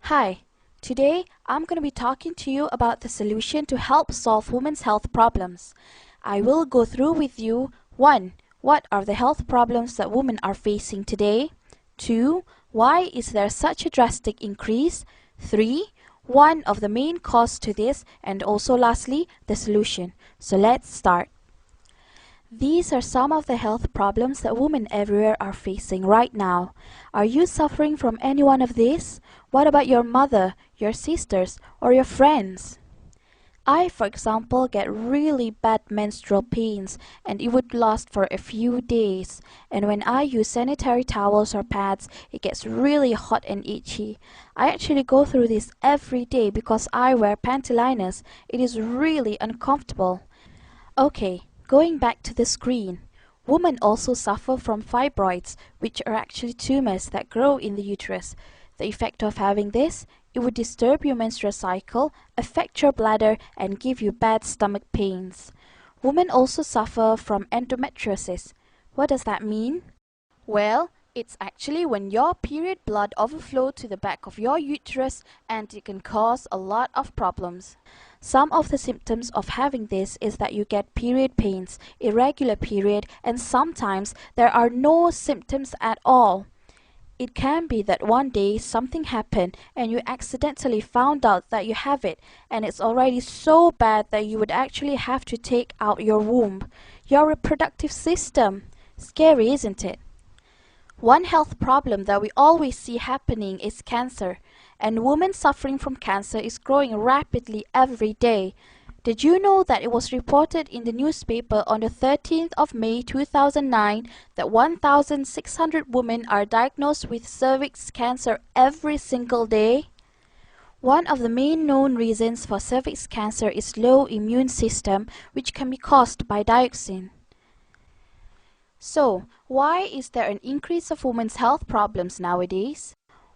Hi, today I'm going to be talking to you about the solution to help solve women's health problems. I will go through with you 1. What are the health problems that women are facing today? 2. Why is there such a drastic increase? 3. One of the main causes to this, and also lastly, the solution. So let's start. These are some of the health problems that women everywhere are facing right now. Are you suffering from any one of these? What about your mother, your sisters, or your friends? I, for example, get really bad menstrual pains and it would last for a few days. And when I use sanitary towels or pads, it gets really hot and itchy. I actually go through this every day because I wear panty liners. It is really uncomfortable. Okay, going back to the screen. Women also suffer from fibroids, which are actually tumors that grow in the uterus. The effect of having this, it would disturb your menstrual cycle, affect your bladder, and give you bad stomach pains. Women also suffer from endometriosis. What does that mean? Well, it's actually when your period blood overflows to the back of your uterus and it can cause a lot of problems. Some of the symptoms of having this is that you get period pains, irregular period, and sometimes there are no symptoms at all. It can be that one day something happened and you accidentally found out that you have it and it's already so bad that you would actually have to take out your womb, your reproductive system. Scary, isn't it? One health problem that we always see happening is cancer, and women suffering from cancer is growing rapidly every day. Did you know that it was reported in the newspaper on the 13th of May 2009 that 1,600 women are diagnosed with cervix cancer every single day? One of the main known reasons for cervix cancer is low immune system, which can be caused by dioxin. So, why is there an increase of women's health problems nowadays?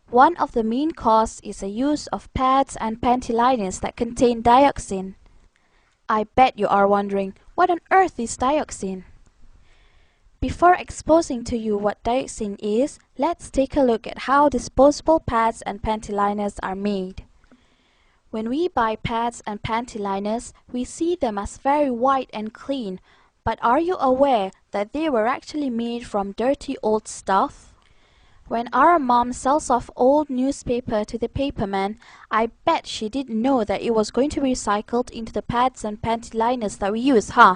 One of the main causes is the use of pads and panty liners that contain dioxin. I bet you are wondering, what on earth is dioxin? Before exposing to you what dioxin is, let's take a look at how disposable pads and panty liners are made. When we buy pads and panty liners, we see them as very white and clean. But are you aware that they were actually made from dirty old stuff? When our mom sells off old newspaper to the paperman, I bet she didn't know that it was going to be recycled into the pads and panty liners that we use, huh?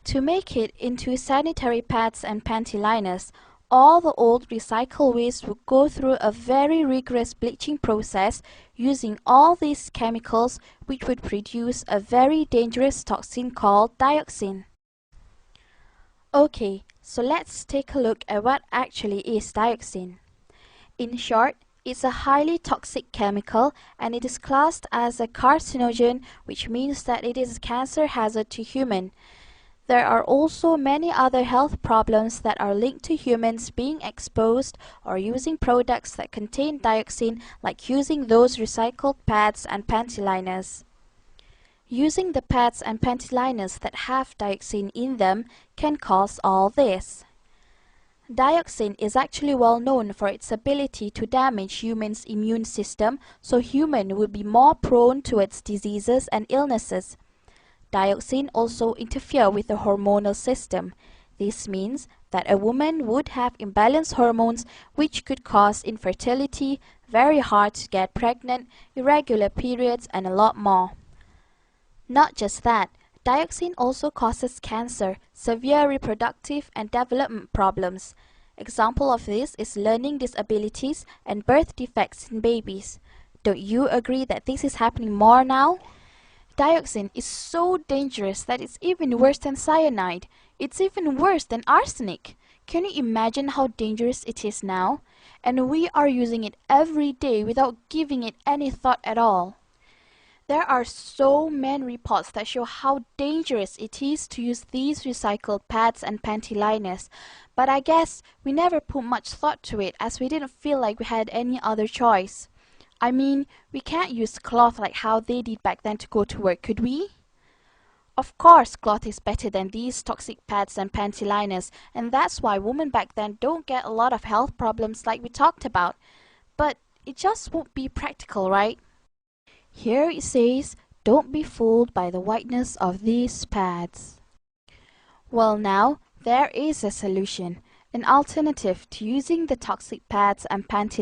To make it into sanitary pads and panty liners, all the old recycle waste would go through a very rigorous bleaching process using all these chemicals which would produce a very dangerous toxin called dioxin. Okay, so let's take a look at what actually is dioxin. In short, it's a highly toxic chemical and it is classed as a carcinogen, which means that it is a cancer hazard to humans. There are also many other health problems that are linked to humans being exposed or using products that contain dioxin, like using those recycled pads and panty liners. Using the pads and panty liners that have dioxin in them can cause all this. Dioxin is actually well known for its ability to damage humans' immune system, so humans will be more prone towards diseases and illnesses. Dioxin also interferes with the hormonal system. This means that a woman would have imbalanced hormones which could cause infertility, very hard to get pregnant, irregular periods, and a lot more. Not just that, dioxin also causes cancer, severe reproductive and development problems. Example of this is learning disabilities and birth defects in babies. Don't you agree that this is happening more now? Dioxin is so dangerous that it's even worse than cyanide. It's even worse than arsenic. Can you imagine how dangerous it is now? And we are using it every day without giving it any thought at all. There are so many reports that show how dangerous it is to use these recycled pads and panty liners, but I guess we never put much thought to it as we didn't feel like we had any other choice. I mean, we can't use cloth like how they did back then to go to work, could we? Of course, cloth is better than these toxic pads and panty liners, and that's why women back then don't get a lot of health problems like we talked about. But it just won't be practical, right? Here it says, don't be fooled by the whiteness of these pads. Well, now, there is a solution, an alternative to using the toxic pads and panty